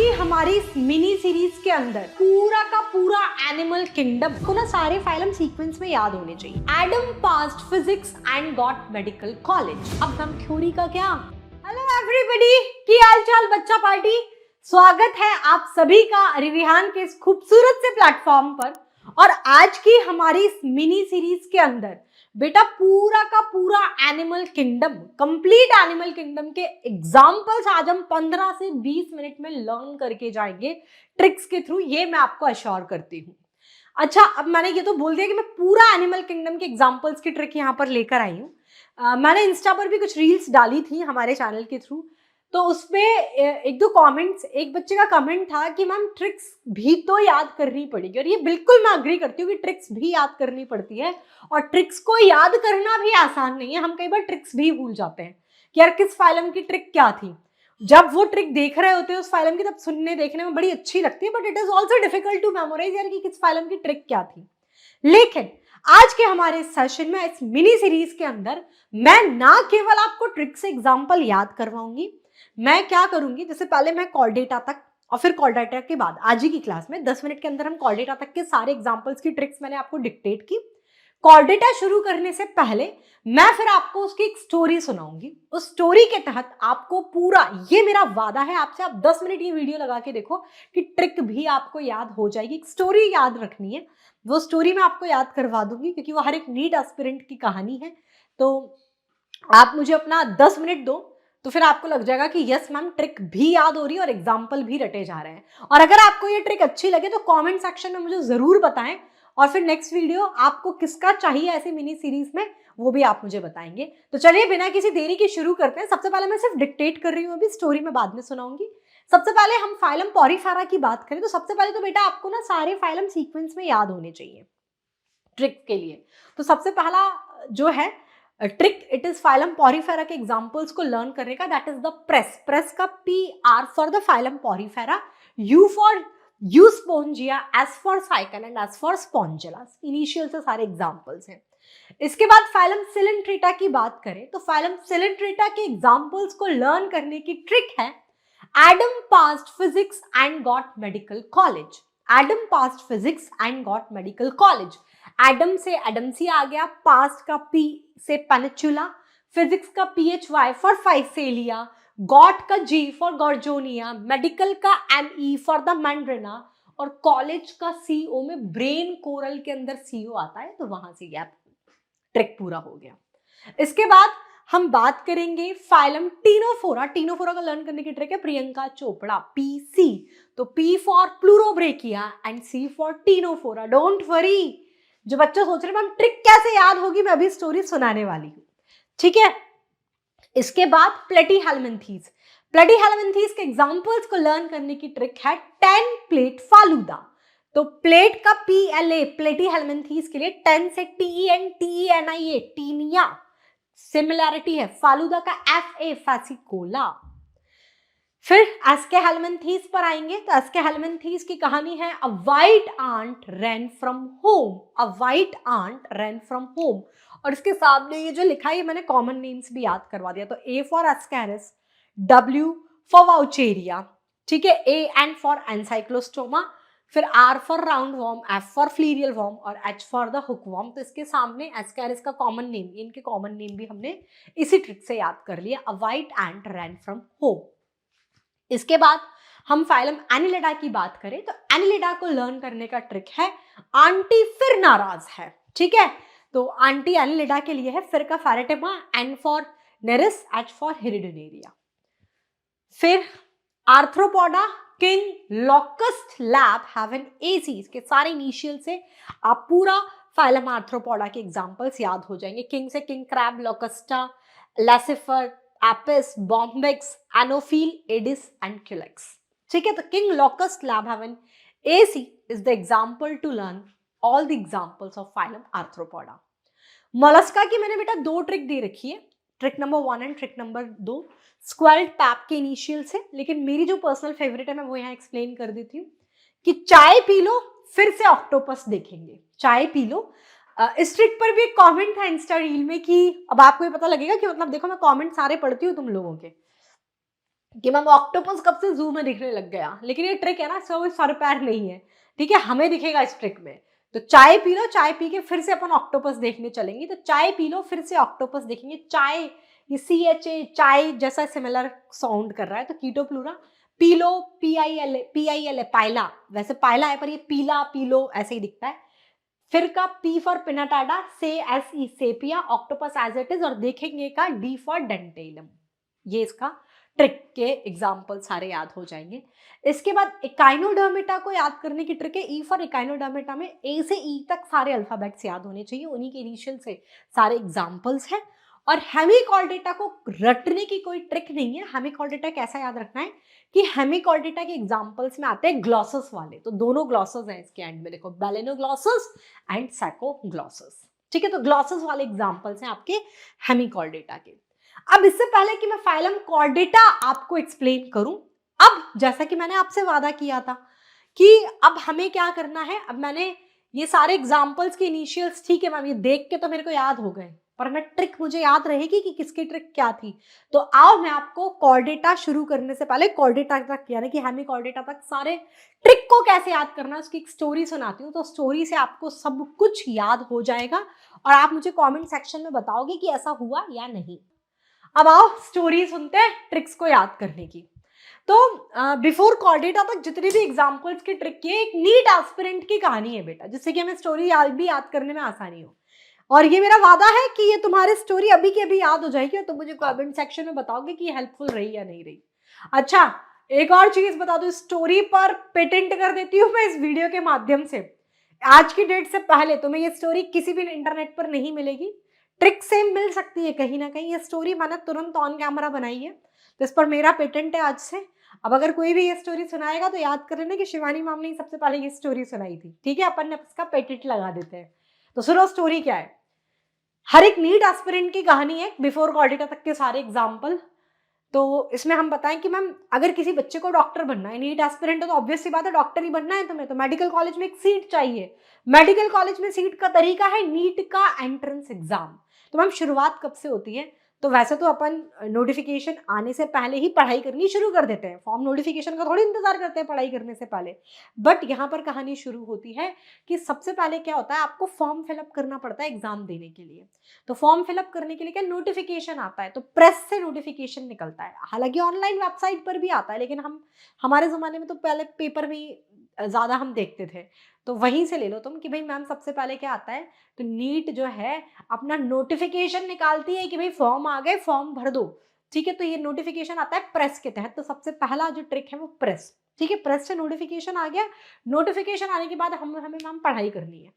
की हमारी इस मिनी सीरीज के अंदर पूरा का पूरा एनिमल किंगडम को ना सारे फाइलम सीक्वेंस में याद होने चाहिए। Adam passed physics and got medical college. अब हम थ्योरी का क्या। हेलो एवरीबॉडी, की हाल चाल बच्चा पार्टी। स्वागत है आप सभी का रिविहान के इस खूबसूरत से प्लेटफॉर्म पर। और आज की हमारी इस मिनी सीरीज के अंदर बेटा पूरा का पूरा animal kingdom, complete animal kingdom के एग्जाम्पल्स आज हम 15 से 20 मिनट में लर्न करके जाएंगे ट्रिक्स के थ्रू, ये मैं आपको अश्योर करती हूँ। अच्छा, अब मैंने ये तो बोल दिया कि मैं पूरा एनिमल किंगडम के एग्जाम्पल्स की ट्रिक यहाँ पर लेकर आई हूँ। मैंने इंस्टा पर भी कुछ रील्स डाली थी हमारे चैनल के थ्रू, तो उसपे एक दो कमेंट्स, एक बच्चे का कमेंट था कि मैम ट्रिक्स भी तो याद करनी पड़ेगी, और ये बिल्कुल मैं अग्री करती हूँ कि ट्रिक्स भी याद करनी पड़ती है। और ट्रिक्स को याद करना भी आसान नहीं है। हम कई बार ट्रिक्स भी भूल जाते हैं कि यार किस फाइलम की ट्रिक क्या थी। जब वो ट्रिक देख रहे होते हैं उस फाइलम की, तब सुनने देखने में बड़ी अच्छी लगती है, but it is also difficult to memorise यार कि किस फाइलम की ट्रिक क्या थी। लेकिन आज के हमारे सेशन में, इस मिनी सीरीज के अंदर, मैं ना केवल आपको ट्रिक से एग्जाम्पल याद करवाऊंगी, मैं क्या करूंगी, जैसे पहले मैं कॉल डेटा तक और फिर कॉल डेटा के बाद आज ही की क्लास में 10 मिनट के अंदर हम कॉल डेटा तक के सारे एग्जांपल्स की ट्रिक्स मैंने आपको डिक्टेट की। कॉल डेटा शुरू करने से पहले मैं फिर आपको उसकी एक स्टोरी सुनाऊंगी। उस स्टोरी के तहत आपको पूरा, ये मेरा वादा है आपसे, आप 10 मिनट ये वीडियो लगा के देखो कि ट्रिक भी आपको याद हो जाएगी। एक स्टोरी याद रखनी है, वो स्टोरी मैं आपको याद करवा दूंगी क्योंकि वो हर एक नीट एस्पिरेंट की कहानी है। तो आप मुझे अपना 10 मिनट दो तो फिर आपको लग जाएगा कि यस मैम ट्रिक भी याद हो रही है और एग्जाम्पल भी रटे जा रहे हैं। और अगर आपको ये ट्रिक अच्छी लगे तो कमेंट सेक्शन में मुझे जरूर बताएं, और फिर नेक्स्ट वीडियो आपको किसका चाहिए ऐसी मिनी सीरीज में, वो भी आप मुझे बताएंगे। तो चलिए बिना किसी देरी के शुरू करते हैं। सबसे पहले मैं सिर्फ डिक्टेट कर रही हूँ, अभी स्टोरी में बाद में सुनाऊंगी। सबसे पहले हम फाइलम पॉरीफेरा की बात करें तो सबसे पहले तो बेटा आपको ना सारे फाइलम सीक्वेंस में याद होने चाहिए ट्रिक के लिए। तो सबसे पहला जो है trick, it is phylum Porifera के एग्जांपल्स को लर्न करने का, that is the press. Press का PR for the phylum Porifera, U for Euspongia, S for Sycon and S for Spongilla. Initial से सारे एग्जांपल्स हैं। इसके बाद फाइलम सिलेंट्रेटा की बात करें तो फाइलम सिलेंट्रेटा के एग्जांपल्स को लर्न करने की ट्रिक है Adam passed physics and got medical college. Adam passed physics and got medical college. Adam से एडमसी आ गया, पास्ट का P से पेनिचुला, फिजिक्स का PHY फॉर फाइसेलिया, गॉट का G फॉर गॉर्जोनिया, मेडिकल का ME फॉर द मैंड्रिना, और कॉलेज का CO में ब्रेन कोरल के अंदर CO आता है, तो वहां से गैप ट्रिक पूरा हो गया। इसके बाद हम बात करेंगे फाइलम टीनोफोरा। टीनोफोरा का लर्न करने की ट्रिक है प्रियंका चोपड़ा, PC। तो P for Pleurobrachia and C for Ctenophora. Don't worry, जो बच्चे सोच रहे हैं मैम ट्रिक कैसे याद होगी, मैं अभी स्टोरी सुनाने वाली हूँ, ठीक है। इसके बाद प्लेटीहेल्मिन्थीज। प्लेटीहेल्मिन्थीज के एग्जांपल्स को लर्न करने की ट्रिक है 10 प्लेट फालूदा। तो प्लेट का PLA प्लेटीहेल्मिन्थीज के लिए, 10 से TENTENIA टीनिया सिमिलैरिटी है, फालूदा का FA फैसिकोला। फिर एस्केहेल्मिन्थीज पर आएंगे तो एस्केहेल्मिन्थीज की कहानी है a white ant ran from home. A white ant ran from home, और इसके सामने ये जो लिखा है ये मैंने कॉमन नेम्स भी याद करवा दिया। तो A for Ascaris, W for Wuchereria, ठीक है, AN फॉर एनसाइक्लोस्टोमा, फिर R for round worm, F for filarial worm और H for the hook worm. तो इसके सामने एस्कैरिस का कॉमन नेम, इनके कॉमन नेम भी हमने इसी ट्रिक से याद कर लिया, a white ant ran from home. इसके बाद हम फाइलम एनिलिडा की बात करें तो एनिलिडा को लर्न करने का ट्रिक है आंटी फिर नाराज है, ठीक है। तो आंटी एनिलिडा के लिए है फिर का Pheretima, N for Nereis, H for Hirudinaria. फिर Arthropoda, king, locust, lab, heaven, AC। इसके सारे इनिशियल से आप पूरा फाइलम आर्थ्रोपोडा के एग्जांपल्स याद हो जाएंगे। किंग से king crab, Locusta, Laccifer, Apis, Bombyx, Anopheles, Aedes and Culex, ठीक है। तो king, locust, lab, heaven, AC is the example to learn all the examples of phylum Arthropoda. Mollusca की मैंने बेटा दो ट्रिक दे रखी है, trick number 1 and trick number 2, स्क्वेल्ड पैप के इनिशियल से। लेकिन मेरी जो पर्सनल फेवरेट है मैं वो यहाँ एक्सप्लेन कर देती हूँ कि चाय पी लो फिर से ऑक्टोपस देखेंगे। चाय पी लो। इस ट्रिक पर भी एक कमेंट था इंस्टा रील में कि अब आपको ये पता लगेगा कि मतलब देखो मैं कमेंट सारे पढ़ती हूँ तुम लोगों के, कि मैम ऑक्टोपस कब से जू में दिखने लग गया, लेकिन ये ट्रिक है ना, इसका सर पैर नहीं है, ठीक है, हमें दिखेगा इस ट्रिक में। तो चाय पी लो, चाय पी के फिर से अपन ऑक्टोपस देखने चलेंगे, तो चाय पी लो फिर से ऑक्टोपस देखेंगे। चाय, ये CHA चाय जैसा सिमिलर साउंड कर रहा है, तो कीटो प्लूरा, पी लो, PILA पाइला, वैसे पाइला है पर ये पीला पी लो ऐसे ही दिखता है। फिर का P फॉर पिनाटाडा, से SE sepia, octopus as it is, और देखेंगे का D फॉर डेंटेलम। ये इसका ट्रिक के एग्जाम्पल सारे याद हो जाएंगे। इसके बाद इकाइनोडर्मिटा को याद करने की ट्रिक है। ई फॉर इकाइनोडर्मिटा में A से E तक सारे अल्फाबेट्स याद होने चाहिए, उन्हीं के इनिशियल से सारे एग्जाम्पल्स हैं। और हेमिकॉर्डेटा को रटने की कोई ट्रिक नहीं है। हेमिकॉर्डेटा कैसा याद रखना है कि हेमिकॉर्डेटा के एग्जाम्पल्स में आते हैं ग्लॉसस वाले, तो दोनों ग्लॉसस हैं इसके एंड में, देखो बेलेनोग्लॉसस एंड सैकोग्लॉसस, ठीक है। तो ग्लॉसस वाले एग्जाम्पल्स हैं आपके हेमिकॉर्डेटा के। अब इससे पहले कि मैं फाइलम कॉर्डेटा आपको एक्सप्लेन करूं, अब जैसा कि मैंने आपसे वादा किया था कि अब हमें क्या करना है, अब मैंने ये सारे एग्जाम्पल्स के इनिशियल्स, ठीक है मैम, ये देख के तो मेरे को याद हो गए, पर मैं ट्रिक मुझे याद रहेगी कि किसकी ट्रिक क्या थी। तो आओ मैं आपको कॉर्डेटा शुरू करने से पहले कॉर्डेटा तक, यानी कि हेमी कॉर्डेटा तक सारे ट्रिक को कैसे याद करना है उसकी एक स्टोरी सुनाती हूँ। तो स्टोरी से आपको सब कुछ याद हो जाएगा और आप मुझे कमेंट सेक्शन में बताओगे कि ऐसा हुआ या नहीं। अब आओ स्टोरी सुनते हैं ट्रिक्स को याद करने की। तो बिफोर कॉर्डेटा तक जितनी भी एग्जाम्पल्स की ट्रिक की, एक नीट एस्पिरेंट की कहानी है बेटा, जिससे कि हमें स्टोरी याद करने में आसानी हो। और ये मेरा वादा है कि ये तुम्हारी स्टोरी अभी की अभी याद हो जाएगी और तुम मुझे कमेंट सेक्शन में बताओगे कि हेल्पफुल रही या नहीं रही। अच्छा, एक और चीज बता दो, स्टोरी पर पेटेंट कर देती हूँ मैं इस वीडियो के माध्यम से। आज की डेट से पहले तुम्हें ये स्टोरी किसी भी इंटरनेट पर नहीं मिलेगी, ट्रिक सेम मिल सकती है कहीं ना कहीं। ये स्टोरी मैंने तुरंत ऑन कैमरा बनाई है, तो इस पर मेरा पेटेंट है आज से। अब अगर कोई भी ये स्टोरी सुनाएगा तो याद कर लेना कि शिवानी मैम ने सबसे पहले ये स्टोरी सुनाई थी, ठीक है, अपन ने इसका पेटेंट लगा देते हैं। तो सुनो स्टोरी क्या है। हर एक नीट एस्पिरेंट की कहानी है, बिफोर कॉर्डेटा तक के सारे एग्जाम्पल। तो इसमें हम बताएं कि मैम अगर किसी बच्चे को डॉक्टर बनना है, नीट एस्पिरेंट है तो ऑब्वियस सी बात है डॉक्टर ही बनना है तुम्हें, तो मेडिकल कॉलेज में एक सीट चाहिए। मेडिकल कॉलेज में सीट का तरीका है नीट का एंट्रेंस एग्जाम। तो मैम शुरुआत कब से होती है, तो वैसे तो अपन नोटिफिकेशन आने से पहले ही पढ़ाई करनी शुरू कर देते हैं, फॉर्म नोटिफिकेशन का थोड़ी इंतजार करते हैं पढ़ाई करने से पहले। बट यहाँ पर कहानी शुरू होती है कि सबसे पहले क्या होता है, आपको फॉर्म फिलअप करना पड़ता है एग्जाम देने के लिए। तो फॉर्म फिलअप करने के लिए क्या नोटिफिकेशन आता है, तो प्रेस से नोटिफिकेशन निकलता है, हालांकि ऑनलाइन वेबसाइट पर भी आता है, लेकिन हमारे जमाने में तो पहले पेपर में ज्यादा हम देखते थे। तो वहीं से ले लो तुम कि भाई मैम सबसे पहले क्या आता है, तो नीट जो है अपना नोटिफिकेशन निकालती है कि भाई फॉर्म आ गए, फॉर्म भर दो, ठीक है। तो ये नोटिफिकेशन आता है प्रेस के तहत, तो सबसे पहला जो ट्रिक है वो प्रेस, ठीक है। प्रेस से नोटिफिकेशन आ गया, नोटिफिकेशन आने के बाद हमें मैम पढ़ाई करनी है।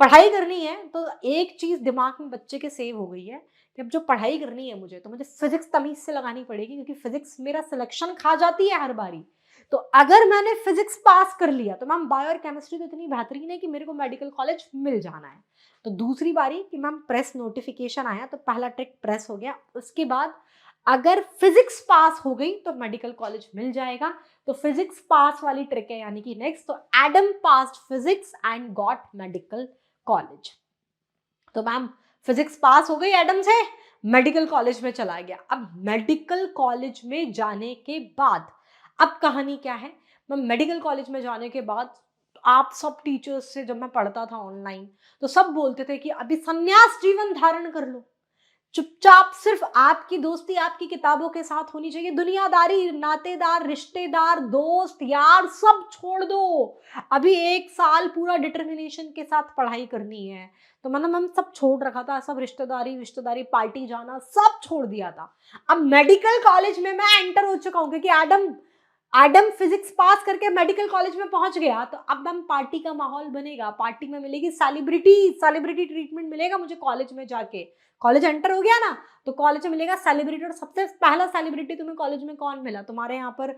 पढ़ाई करनी है तो एक चीज दिमाग में बच्चे के सेव हो गई है कि अब जो पढ़ाई करनी है मुझे, तो मुझे फिजिक्स तमीज से लगानी पड़ेगी, क्योंकि फिजिक्स मेरा सिलेक्शन खा जाती है हर बारी। तो अगर मैंने फिजिक्स पास कर लिया तो मैम बायो और केमिस्ट्री तो इतनी बेहतरीन है कि मेरे को मेडिकल कॉलेज मिल जाना है। तो दूसरी बारी कि मैम प्रेस नोटिफिकेशन आया, तो पहला ट्रिक प्रेस हो गया। उसके बाद अगर फिजिक्स पास हो गई तो मेडिकल कॉलेज मिल जाएगा, तो फिजिक्स पास वाली ट्रिक है, यानी कि नेक्स्ट। तो Adam passed physics and got medical college. तो मैम फिजिक्स पास हो गई एडम से, मेडिकल कॉलेज में चला गया। अब मेडिकल कॉलेज में जाने के बाद अब कहानी क्या है, मैं मेडिकल कॉलेज में जाने के बाद आप सब टीचर्स से, जब मैं पढ़ता था ऑनलाइन, तो सब बोलते थे कि अभी संन्यास जीवन धारण कर लो, चुपचाप सिर्फ आपकी दोस्ती आपकी किताबों के साथ होनी चाहिए, दुनियादारी, नातेदार, रिश्तेदार, दोस्त, यार सब छोड़ दो, अभी 1 साल पूरा डिटर्मिनेशन के साथ पढ़ाई करनी है। तो मतलब हम सब छोड़ रखा था, सब रिश्तेदारी पार्टी जाना सब छोड़ दिया था। अब मेडिकल कॉलेज में मैं एंटर हो चुका हूँ, क्योंकि एडम फिजिक्स पास करके मेडिकल कॉलेज में पहुंच गया। तो अब हम पार्टी का माहौल बनेगा, पार्टी में मिलेगी सेलिब्रिटी ट्रीटमेंट मिलेगा मुझे कॉलेज में जाके। कॉलेज एंटर हो गया ना, तो कॉलेज में मिलेगा सेलिब्रिटी। और सबसे पहला सेलिब्रिटी तुम्हें कॉलेज में कौन मिला तुम्हारे यहाँ पर,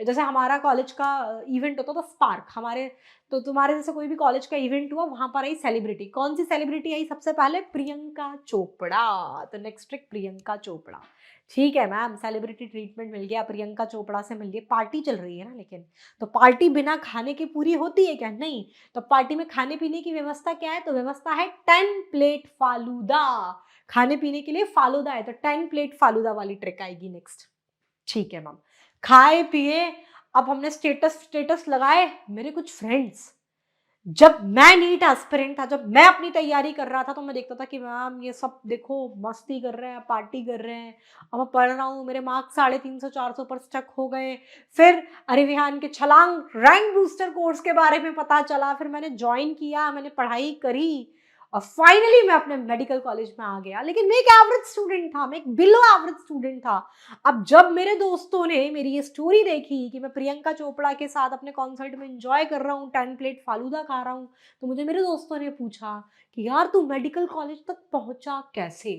जैसे हमारा कॉलेज का इवेंट होता था स्पार्क हमारे, तो तुम्हारे जैसे कोई भी कॉलेज का इवेंट हुआ, वहां पर आई सेलिब्रिटी। कौन सी सेलिब्रिटी आई सबसे पहले, प्रियंका चोपड़ा। तो नेक्स्ट ट्रिक प्रियंका चोपड़ा, ठीक है मैम, सेलिब्रिटी ट्रीटमेंट मिल गया, प्रियंका चोपड़ा से मिल गया, पार्टी चल रही है ना, लेकिन तो पार्टी बिना खाने के पूरी होती है क्या, नहीं। तो पार्टी में खाने पीने की व्यवस्था क्या है, तो व्यवस्था है 10 प्लेट फालूदा, खाने पीने के लिए फालूदा है, तो 10 प्लेट फालूदा वाली ट्रिक आएगी नेक्स्ट। ठीक है मैम। खाए पिए, अब हमने स्टेटस स्टेटस लगाए। मेरे कुछ फ्रेंड्स, जब मैं नीट एस्पिरेंट था, जब मैं अपनी तैयारी कर रहा था, तो मैं देखता था कि मैम ये सब देखो मस्ती कर रहे हैं, पार्टी कर रहे हैं। अब मैं पढ़ रहा हूँ, मेरे मार्क्स 350-400 पर स्टक हो गए। फिर अरिविहान के छलांग रैंक बूस्टर कोर्स के बारे में पता चला, फिर मैंने ज्वाइन किया, मैंने पढ़ाई करी और फाइनली मैं अपने मेडिकल कॉलेज में आ गया। लेकिन मैं एक एवरेज स्टूडेंट था, मैं एक बिलो एवरेज स्टूडेंट था। अब जब मेरे दोस्तों ने मेरी ये स्टोरी देखी कि मैं प्रियंका चोपड़ा के साथ अपने कॉन्सर्ट में एंजॉय कर रहा हूँ, 10 प्लेट फालूदा खा रहा हूँ, तो मुझे मेरे दोस्तों ने पूछा कि यार तू मेडिकल कॉलेज तक पहुंचा कैसे।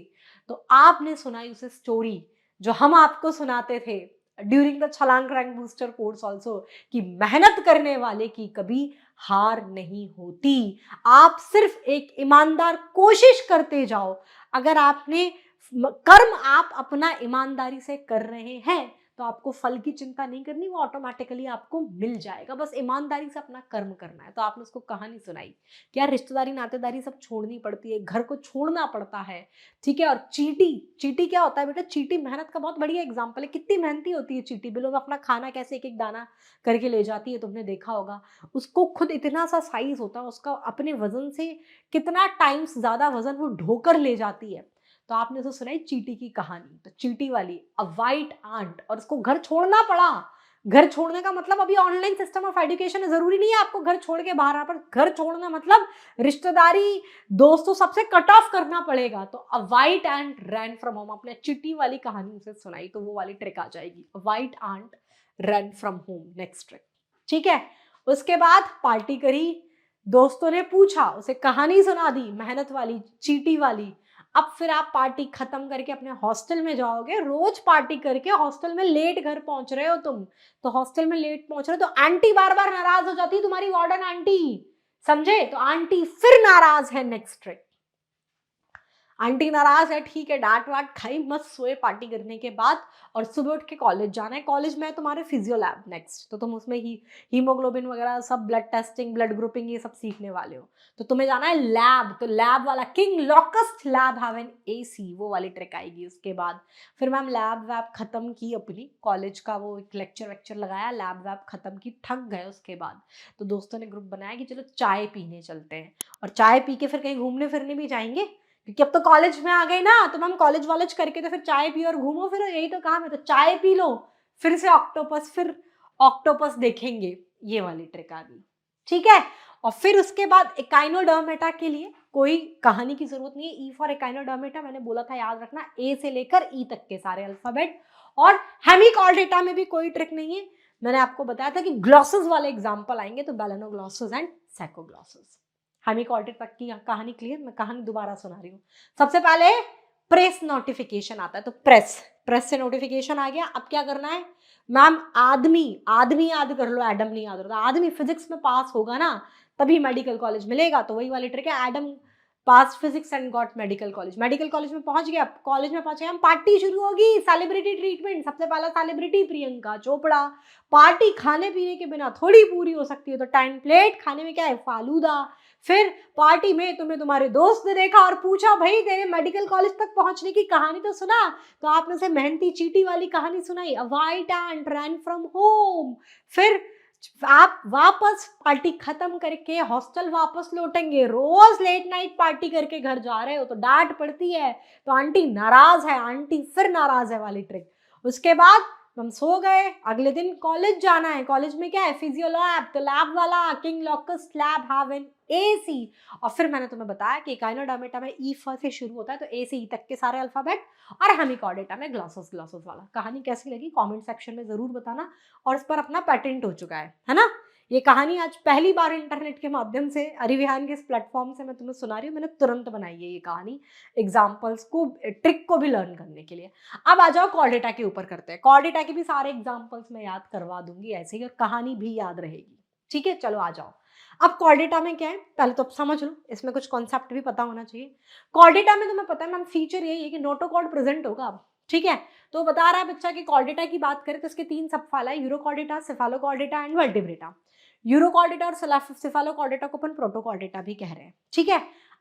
तो आपने सुनाई उसे स्टोरी जो हम आपको सुनाते थे ड्यूरिंग द छलांग रैंक बूस्टर कोर्स ऑल्सो, कि मेहनत करने वाले की कभी हार नहीं होती। आप सिर्फ एक ईमानदार कोशिश करते जाओ। अगर आपने कर्म आप अपना ईमानदारी से कर रहे हैं तो आपको फल की चिंता नहीं करनी, वो ऑटोमेटिकली आपको मिल जाएगा। बस ईमानदारी से अपना कर्म करना है। तो आपने उसको कहानी सुनाई कि यार रिश्तेदारी नातेदारी सब छोड़नी पड़ती है, घर को छोड़ना पड़ता है, ठीक है। और चीटी, चीटी क्या होता है बेटा? चीटी मेहनत का बहुत बढ़िया एग्जाम्पल है। कितनी मेहनती होती है चीटी, बिलो में अपना खाना कैसे एक एक दाना करके ले जाती है, तुमने देखा होगा। उसको खुद इतना सा साइज होता है उसका, अपने वजन से कितना टाइम्स ज्यादा वजन वो ढोकर ले जाती है। तो आपने तो सुनाई चीटी की कहानी, तो चीटी वाली अ वाइट आंट, और उसको घर छोड़ना पड़ा। घर छोड़ने का मतलब अभी ऑनलाइन सिस्टम ऑफ एजुकेशन है, जरूरी नहीं है आपको घर छोड़ के बाहर आना, पर घर छोड़ना मतलब रिश्तेदारी दोस्तों सबसे कट ऑफ करना पड़ेगा। तो a white ant ran from home, आपने चिट्टी वाली कहानी उसे सुनाई तो वो वाली ट्रिक आ जाएगी, a white ant ran from home, next trick, ठीक है। उसके बाद पार्टी करी, दोस्तों ने पूछा, उसे कहानी सुना दी मेहनत वाली चीटी वाली। अब फिर आप पार्टी खत्म करके अपने हॉस्टल में जाओगे, रोज पार्टी करके हॉस्टल में लेट घर पहुंच रहे हो तुम, तो हॉस्टल में लेट पहुंच रहे हो तो आंटी बार बार नाराज हो जाती है, तुम्हारी वार्डन आंटी, समझे? तो आंटी फिर नाराज है, नेक्स्ट ट्रिक। आंटी नाराज है, ठीक है, डांट वाट खाई, मत सोए पार्टी करने के बाद, और सुबह उठ के कॉलेज जाना है। कॉलेज में तुम्हारे फिजियो लैब नेक्स्ट, तो तुम उसमें ही हीमोग्लोबिन वगैरह सब, ब्लड टेस्टिंग, ब्लड ग्रुपिंग, ये सब सीखने वाले हो। तो तुम्हें जाना है लैब, तो लैब वाला king locust lab have an AC, वो वाली ट्रिक आएगी। उसके बाद फिर मैम लैब वैब खत्म की अपनी, कॉलेज का वो एक लेक्चर वेक्चर लगाया, लैब वैब खत्म की, थक गए। उसके बाद तो दोस्तों ने ग्रुप बनाया कि चलो चाय पीने चलते हैं, और चाय पी के फिर कहीं घूमने फिरने भी जाएंगे, क्योंकि अब तो कॉलेज में आ गए ना, तो हम कॉलेज वॉलेज करके तो फिर चाय पियो और घूमो फिरो, यही तो काम है। तो चाय पी लो, फिर से ऑक्टोपस, फिर ऑक्टोपस देखेंगे, ये वाली ट्रिक आ गई, ठीक है। और फिर उसके बाद एकाइनोडर्मेटा के लिए कोई कहानी की जरूरत नहीं है। ई फॉर एकाइनोडर्मेटा मैंने बोला था, याद रखना, ए से लेकर ई तक के सारे अल्फाबेट। और हेमिकॉर्डेटा में भी कोई ट्रिक नहीं है। मैंने आपको बताया था कि ग्लॉसेस वाले एग्जाम्पल आएंगे, तो बैलेनोग्लॉसेस एंड सैकोग्लॉसेस। हेमिकॉर्डेटा की कहानी क्लियर? मैं कहानी दोबारा सुना रही हूँ। सबसे पहले प्रेस नोटिफिकेशन आता है, तो प्रेस से नोटिफिकेशन आ गया। अब क्या करना है मैम? आदमी, आदमी याद कर लो, एडम नहीं याद होता। आदमी फिजिक्स में पास होगा ना तभी मेडिकल कॉलेज मिलेगा, तो वही वाली ट्रिक है। Adam pass physics and got medical college. Medical college में पहुंच गया, कॉलेज में पहुंचे हम, पार्टी शुरू होगी, सेलिब्रिटी ट्रीटमेंट। सबसे पहला सेलिब्रिटी प्रियंका चोपड़ा। पार्टी खाने पीने के बिना थोड़ी पूरी हो सकती है, तो 10 प्लेट, खाने में क्या है? फालूदा। फिर पार्टी में तुम्हें तुम्हारे दोस्त ने देखा और पूछा, भाई तेरे मेडिकल कॉलेज तक पहुंचने की कहानी तो सुना। तो आपने से मेहनती चीटी वाली कहानी सुनाई, अ white ant ran from home. फिर आप वापस पार्टी खत्म करके हॉस्टल वापस लौटेंगे, रोज लेट नाइट पार्टी करके घर जा रहे हो तो डांट पड़ती है, तो आंटी नाराज है, आंटी फिर नाराज है वाली ट्रिक। उसके बाद हम सो गए, अगले दिन कॉलेज जाना है। कॉलेज में क्या है? फिजियो लैब, तो लैब वाला king locust lab have an AC. और फिर मैंने तुम्हें बताया कि एकाइनोडर्मेटा में ई से शुरू होता है, तो ए से ई तक के सारे अल्फाबेट, और हेमिकॉर्डेटा में ग्लॉसस ग्लॉसस वाला। कहानी कैसी लगी कमेंट सेक्शन में जरूर बताना, और इस पर अपना पेटेंट हो चुका है ना। ये कहानी आज पहली बार इंटरनेट के माध्यम से, अरिविहान के इस प्लेटफॉर्म से मैं तुम्हें सुना रही हूँ। मैंने तुरंत बनाई है ये कहानी, एग्जाम्पल्स को, ट्रिक को भी लर्न करने के लिए। अब आ जाओ कॉर्डेटा के ऊपर करते हैं। कॉर्डेटा के भी सारे एग्जाम्पल्स मैं याद करवा दूंगी ऐसे ही, और कहानी भी याद रहेगी, ठीक है। चलो आ जाओ। अब कॉर्डेटा में क्या है पहले तो समझ लो, इसमें कुछ कॉन्सेप्ट भी पता होना चाहिए। कॉर्डेटा में तुम्हें पता है मैम फीचर यही है कि नोटोकॉर्ड प्रेजेंट होगा अब, ठीक है। तो बता रहा है बच्चा कि कॉर्डेटा की बात करें तो इसके 3 सब फाइल है, यूरोकॉर्डेटा, सेफालोकॉर्डेटा एंड वर्टिब्रेटा। यूरोकॉर्डेटा और सेफालोकॉर्डेटा को अपन प्रोटोकॉर्डेटा भी कह रहे हैं, ठीक है।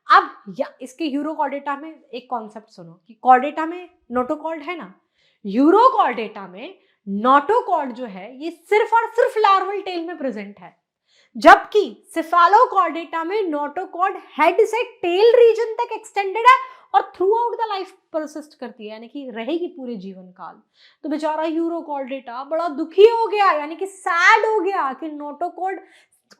अब या इसके यूरोकॉर्डेटा में एक कॉन्सेप्ट सुनो कि कॉर्डेटा में नोटोकॉर्ड है ना, यूरोकॉर्डेटा में नोटोकॉर्ड जो है ये सिर्फ और सिर्फ लार्वल टेल में प्रेजेंट है, जबकि सेफालोकॉर्डेटा में नोटोकॉर्ड हेड से टेल रीजन तक एक्सटेंडेड है और through out the life persist करती है, यानी कि रहेगी पूरे जीवन काल। तो बेचारा यूरोकॉर्डेटा बड़ा दुखी हो गया, यानी कि सैड हो गया कि नोटोकॉर्ड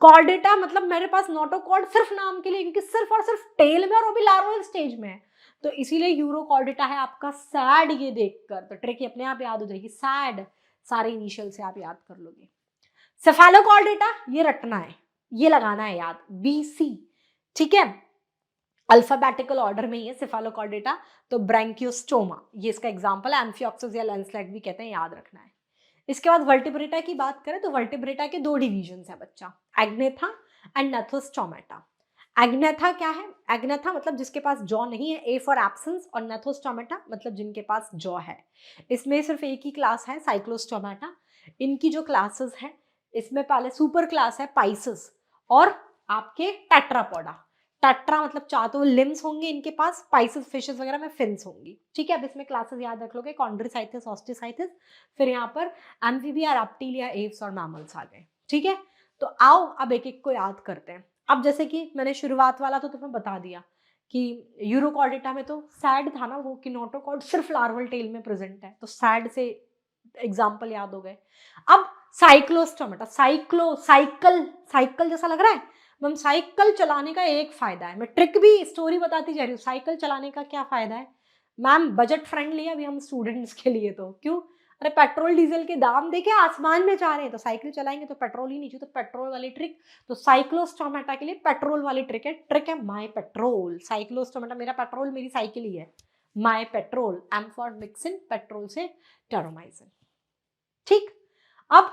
कॉर्डेटा मतलब मेरे पास नोटोकॉर्ड सिर्फ नाम के लिए, क्योंकि सिर्फ और सिर्फ टेल में और वो भी लार्वल स्टेज में है, तो इसीलिए यूरोकॉर्डेटा है आपका सैड। ये देखकर तो ट्रिक अपने आप याद हो जाएगी, सैड सारे इनिशियल से आप याद कर लोगे। सेफालोकॉर्डेटा ये रटना है, ये लगाना है याद, BC, ठीक है, अल्फाबेटिकल ऑर्डर में ही है सेफालोकॉर्डेटा। तो ब्रैंकियोस्टोमा ये इसका एग्जांपल है, एम्फियोक्सिस या लैंडस्लाइड भी कहते हैं, याद रखना है। इसके बाद वर्टिब्रेटा की बात करें तो वर्टिब्रेटा के 2 डिविजन्स है बच्चा, एग्नेथा एंड नेथोस्टोमेटा। एग्नेथा क्या है? एग्नेथा मतलब जिसके पास जॉ नहीं है, ए फॉर एब्सेंस, और नेथोस्टोमेटा मतलब जिनके पास जॉ है। इसमें सिर्फ एक ही क्लास है, साइक्लोस्टोमेटा। इनकी जो क्लासेस है, इसमें पहले सुपर क्लास है पाइसस और आपके टेट्रापोडा। टेट्रा मतलब 4 लिम्स होंगे इनके पास, पाइसस फिशेस वगैरह में फिन्स होंगी, ठीक है। अब इसमें क्लासेस याद रख लोगे, कॉन्ड्रोसाइथिस, ऑस्टिसाइथिस, फिर यहाँ पर एम्फीबिया, रेप्टिलिया, एव्स और मैमल्स आ गए, ठीक है। तो आओ अब एक एक को याद करते हैं। अब जैसे कि मैंने शुरुआत वाला तो तुम्हें बता दिया कि यूरोकॉर्डेटा में तो सैड था ना वो, कि नोटोकॉर्ड सिर्फ लार्वल टेल में प्रेजेंट है, तो सैड से एग्जाम्पल याद हो गए। अब साइक्लोस्टोमेटा, साइकिल जैसा लग रहा है मैम, साइकिल चलाने का एक फायदा है, मैं ट्रिक भी स्टोरी बताती जा रही हूँ। साइकिल चलाने का क्या फायदा है मैम? बजट फ्रेंडली है अभी हम स्टूडेंट्स के लिए, तो क्यों? अरे पेट्रोल डीजल के दाम देखे आसमान में जा रहे हैं, तो साइकिल चलाएंगे तो पेट्रोल ही नहीं चाहिए, तो पेट्रोल वाली ट्रिक। तो साइक्लोस्टोमेटा के लिए पेट्रोल वाली ट्रिक है माई पेट्रोल। साइक्लोस्टोमेटा मेरा पेट्रोल, मेरी साइकिल ही है, my petrol, M for Myxine, petrol से टेरोमाइसिन, ठीक। अब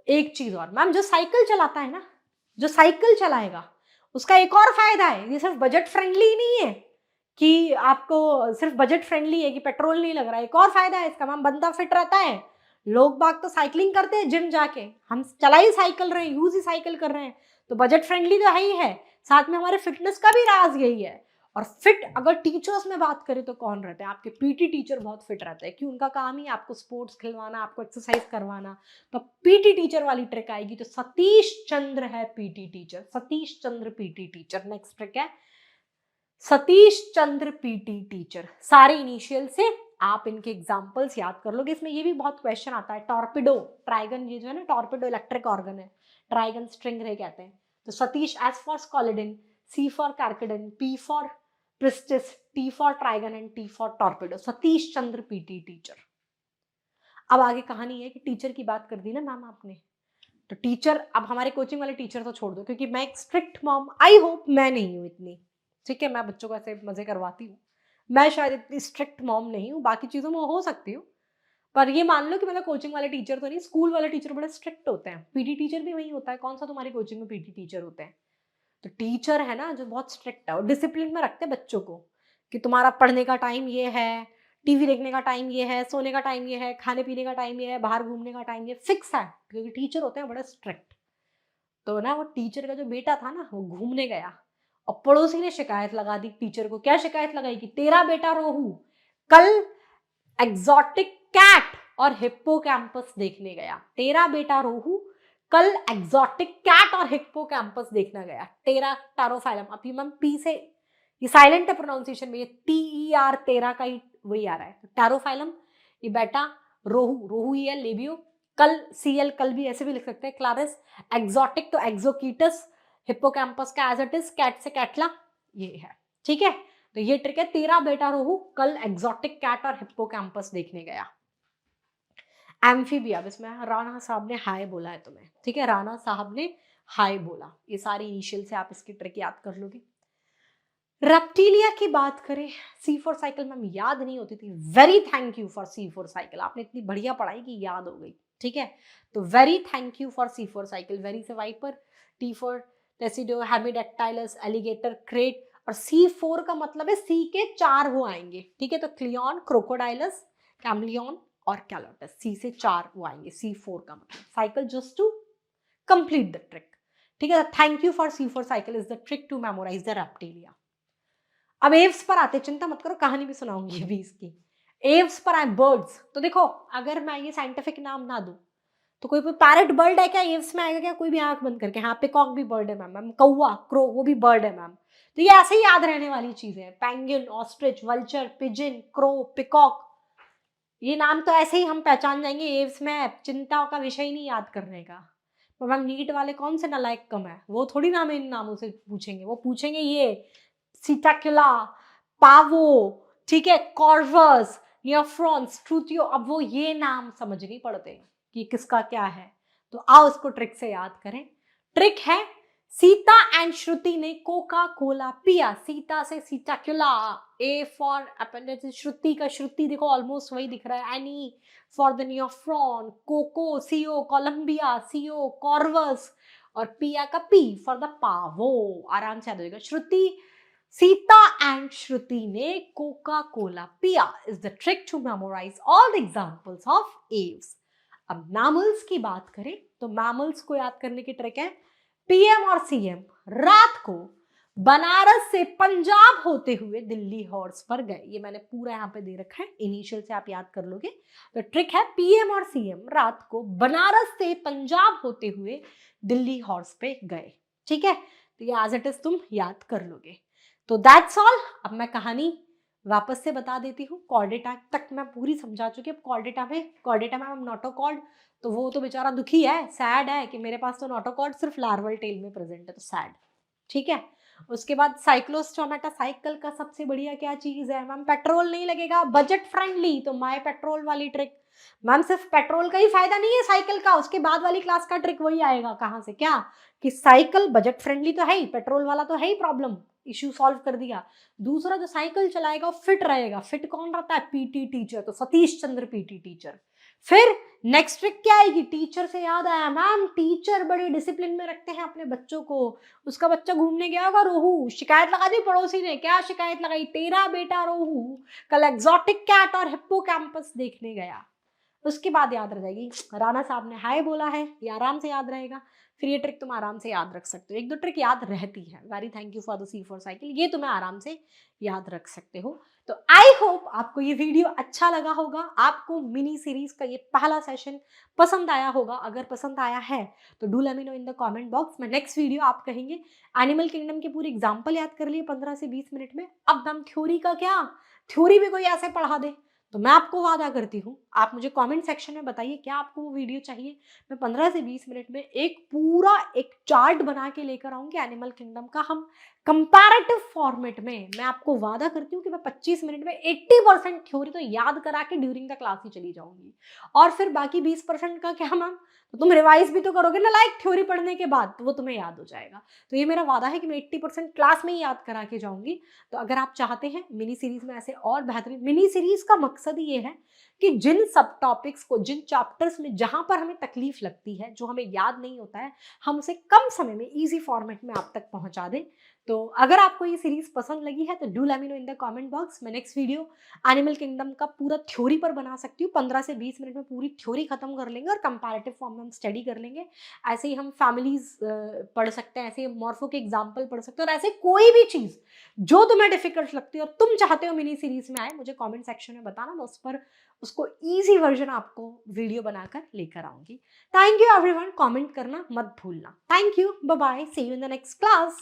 एक चीज और मैम, जो साइकिल चलाता है ना, जो साइकिल चलाएगा उसका एक और फायदा है, ये सिर्फ बजट फ्रेंडली नहीं है कि आपको सिर्फ बजट फ्रेंडली है कि पेट्रोल नहीं लग रहा है, एक और फायदा है इसका मैम, बंदा फिट रहता है। लोग बाग तो साइकिलिंग करते हैं जिम जाके, हम चला ही साइकिल रहे हैं, यूज ही साइकिल कर रहे हैं, तो बजट फ्रेंडली तो है ही है, साथ में हमारे फिटनेस का भी राज यही है। और फिट अगर टीचर्स में बात करें तो कौन रहते हैं? आपके पीटी टीचर बहुत फिट रहते हैं, क्योंकि उनका काम ही आपको स्पोर्ट्स खिलवाना, आपको एक्सरसाइज करवाना। तो पीटी टीचर वाली ट्रिक आएगी, तो सतीश चंद्र है PT teacher, Satish Chandra PT teacher. Next trick है सतीश चंद्र पीटी टीचर, सारे इनिशियल से आप इनके एग्जाम्पल्स याद कर लोगे। इसमें ये भी बहुत क्वेश्चन आता है, टॉर्पिडो, ट्राइगन, ये जो है ना टॉर्पिडो इलेक्ट्रिक ऑर्गन है, ट्राइगन स्ट्रिंग रे कहते हैं। तो Satish S for Scoliodon, C for Carcharodon, P for Pristis, T for Trygon and T for Torpedo, Satish Chandra PT teacher. अब आगे कहानी है कि टीचर की बात कर दी ना मैम आपने, तो टीचर, अब हमारे कोचिंग वाले टीचर तो छोड़ दो, क्योंकि मैं एक स्ट्रिक्ट मॉम, आई होप मैं नहीं हूँ इतनी, ठीक है, मैं बच्चों को ऐसे मजे करवाती हूँ, मैं शायद इतनी स्ट्रिक्ट मॉम नहीं हूँ, बाकी चीज़ों में हो सकती हूँ, पर ये मान लो कि मतलब कोचिंग वाले टीचर तो नहीं, स्कूल वाले टीचर बड़े स्ट्रिक्ट होते हैं। पीटी टीचर भी वही होता है, कौन सा तुम्हारी कोचिंग में पीटी टीचर होते हैं? तो टीचर है ना जो बहुत स्ट्रिक्ट है और डिसिप्लिन में रखते हैं बच्चों को, कि तुम्हारा पढ़ने का टाइम ये है, टीवी देखने का टाइम ये है, सोने का टाइम ये है, खाने पीने का टाइम ये है, बाहर घूमने का टाइम ये फिक्स है, क्योंकि टीचर होते हैं बड़े स्ट्रिक्ट। तो ना वो टीचर का जो बेटा था ना, वो घूमने गया और पड़ोसी ने शिकायत लगा दी टीचर को। क्या शिकायत लगाई? कि तेरा बेटा रोहू कल एग्जॉटिक कैट और हिप्पोकैम्पस देखने गया, तेरा बेटा रोहू कल एग्जॉटिक कैट और हिप्पोकैम्पस देखना गया। तेरा टारोफाइलम, अभी मैम पी से ये साइलेंट है प्रोनाउंसिएशन में, ये TER तेरा का ही वही आ रहा है। तो टारोफाइलम, ये बेटा रोहू, रोहू ही है, लेबियो, कल CL, कल भी ऐसे भी लिख सकते हैं, क्लारिस, एग्जॉटिक तो एक्सोकीटस, हिप्पोकैम्पस का एज इट इज, कैट से कैटला, ये है, ठीक है। तो ये ट्रिक है, तेरा बेटा रोहू कल एग्जॉटिक कैट और हिप्पोकैम्पस देखने गया। एम्फीबिया, इसमें राणा साहब ने हाय बोला है तुम्हें, ठीक है, राणा साहब ने हाय बोला, ये सारी इनिशियल से आप इसकी ट्रिक याद कर लोगे। रेप्टिलिया की बात करें, C4 साइकिल मैम याद नहीं होती थी, very thank you for C4 cycle, आपने इतनी बढ़िया पढ़ाई की याद हो गई, ठीक है। तो very thank you for C4 cycle, very से viper, T for Testudo, Hemidactylus, alligator, krait, और C4 का मतलब है C के 4 वो आएंगे, ठीक है। तो क्लियन, क्रोकोडाइलस, कैमलियन और कैलोटस, C से 4 वो आएंगे, C4 का मतलब cycle, just to complete the trick, ठीक है। Thank you for C4 cycle is the trick to memorise the reptilia. अब एव्स पर आते, चिंता मत करो, कहानी भी सुनाऊंगी अभी इसकी। एव्स पर आए बर्ड्स, तो देखो अगर मैं ये साइंटिफिक नाम ना दूं तो कोई पैरेट बर्ड है क्या एव्स में आएगा क्या? कोई भी आंख बंद करके, हाँ पिकॉक भी बर्ड है मैम, मैम कौवा क्रो वो भी बर्ड है मैम। तो ये ऐसे ही याद रहने वाली चीजें हैं, penguin, ostrich, vulture, pidgin, crow, peacock, ये नाम तो ऐसे ही हम पहचान जाएंगे एव्स में, चिंता का विषय ही नहीं याद करने का। तो मैम नीट वाले कौन से नालायक कम है, वो थोड़ी नाम इन नामों से पूछेंगे, वो पूछेंगे ये सीटाक्युला, पावो, ठीक है, कॉर्वस, नियोफ्रॉन्स, ट्रूथियो, अब वो ये नाम समझ नहीं पड़ते कि किसका क्या है। तो आओ उसको ट्रिक से याद करें। ट्रिक है, सीता एंड श्रुति ने कोका कोला पिया, सीता से सीटाक्युला, ए फॉर अपेंडेंस, श्रुति का श्रुति देखो ऑलमोस्ट वही दिख रहा है, एनी फॉर द नियोफ्रॉन, कोको सीओ कोलंबिया, सीओ कॉर्वस, और पिया का पी फॉर द पावो। आराम से याद हो जाएगा, श्रुति, सीता एंड श्रुति ने कोका कोला पिया is the trick to memorise all the examples of aves. अब मैमल्स की बात करें तो मैमल्स को याद करने की ट्रिक है, पीएम और सीएम रात को बनारस से पंजाब होते हुए दिल्ली हॉर्स पर गए। ये मैंने पूरा यहाँ पे दे रखा है, इनिशियल से आप याद कर लोगे। तो ट्रिक है, पीएम और सीएम रात को बनारस से पंजाब होते हुए दिल्ली हॉर्स पे गए। ठीक है, तो ये एज इट इज तुम याद कर लोगे। तो दैट्स ऑल। अब मैं कहानी वापस से बता देती हूँ, कॉर्डेटा तक मैं पूरी समझा चुकी। अब कॉर्डेटा में हम नोटोकॉर्ड, तो वो तो बेचारा दुखी है, सैड है कि मेरे पास तो नोटोकॉर्ड सिर्फ लार्वल टेल में प्रेजेंट है, तो सैड। ठीक है, उसके बाद साइक्लोस्टोमेटा साइकिल का सबसे बढ़िया क्या चीज है मैम, पेट्रोल नहीं लगेगा, बजट फ्रेंडली, तो माय पेट्रोल वाली ट्रिक। मैम सिर्फ पेट्रोल का ही फायदा नहीं है साइकिल का, उसके बाद वाली क्लास का ट्रिक वही आएगा, कहाँ से क्या, कि साइकिल बजट फ्रेंडली तो है ही, पेट्रोल वाला तो है ही, प्रॉब्लम इश्यू सॉल्व कर दिया। दूसरा, जो साइकिल चलाएगा फिट रहेगा, फिट कौन रहता है, पीटी टीचर, तो सतीश चंद्र पीटी टीचर। फिर नेक्स्ट ट्रिक क्या आएगी, टीचर से याद आया मैम, टीचर बड़े डिसिप्लिन में रखते हैं अपने बच्चों को। उसका बच्चा घूमने गया होगा रोहू, शिकायत लगा दी पड़ोसी ने, क्या शिकायत लगाई, तेरा बेटा रोहू कल एग्जॉटिक कैट और हिप्पोकैम्पस देखने गया। उसके बाद याद रह जाएगी, राणा साहब ने हाय बोला है, ये आराम से याद रहेगा। फिर ये ट्रिक तुम आराम से याद रख सकते हो, एक दो ट्रिक याद रहती है, very thank you for the C for cycle, ये तुम्हें आराम से याद रख सकते हो। तो आई होप आपको ये वीडियो अच्छा लगा होगा, आपको मिनी सीरीज का ये पहला सेशन पसंद आया होगा। अगर पसंद आया है तो do let me know in the comment box. मैं नेक्स्ट वीडियो आप कहेंगे एनिमल किंगडम के पूरे एग्जाम्पल याद कर लिए 15 से 20 मिनट में। अब हम थ्योरी का क्या, थ्योरी भी कोई ऐसे पढ़ा दे, तो मैं आपको वादा करती हूँ, आप मुझे कमेंट सेक्शन में बताइए क्या आपको वो वीडियो चाहिए। मैं 15 से 20 मिनट में एक पूरा एक चार्ट बना के लेकर आऊंगी एनिमल किंगडम का, हम कंपैरेटिव फॉर्मेट में। मैं आपको वादा करती हूँ कि मैं 25 मिनट में 80% थ्योरी तो याद करा के ड्यूरिंग द क्लास ही चली जाऊंगी, और फिर बाकी 20% का क्या मैम, तो तुम रिवाइज भी तो करोगे ना, लाइक थ्योरी पढ़ने के बाद, तो वो तुम्हें याद हो जाएगा। तो ये मेरा वादा है कि मैं 80% क्लास में ही याद करा के जाऊंगी। तो अगर आप चाहते हैं मिनी सीरीज में ऐसे और बेहतरीन, मिनी सीरीज का मकसद ही ये है कि जिन सब टॉपिक्स को, जिन चैप्टर्स में जहां पर हमें तकलीफ लगती है, जो हमें याद नहीं होता है, हम उसे कम समय में इजी फॉर्मेट में आप तक पहुंचा दें। तो अगर आपको ये सीरीज पसंद लगी है तो do let me know in the comment box. मैं नेक्स्ट वीडियो एनिमल किंगडम का पूरा थ्योरी पर बना सकती हूँ, 15 से 20 मिनट में पूरी थ्योरी खत्म कर लेंगे और कंपैरेटिव फॉर्म में हम स्टडी कर लेंगे। ऐसे ही हम फैमिलीज पढ़ सकते हैं, ऐसे ही मॉर्फो के एग्जाम्पल पढ़ सकते हैं, और ऐसे कोई भी चीज जो तुम्हें डिफिकल्ट लगती है और तुम चाहते हो मिनी सीरीज में आए, मुझे कमेंट सेक्शन में बताना, मैं उस पर उसको इजी वर्जन आपको वीडियो बनाकर लेकर आऊंगी। थैंक यू एवरीवन, कमेंट करना मत भूलना। Thank you, bye bye, see you in the next class.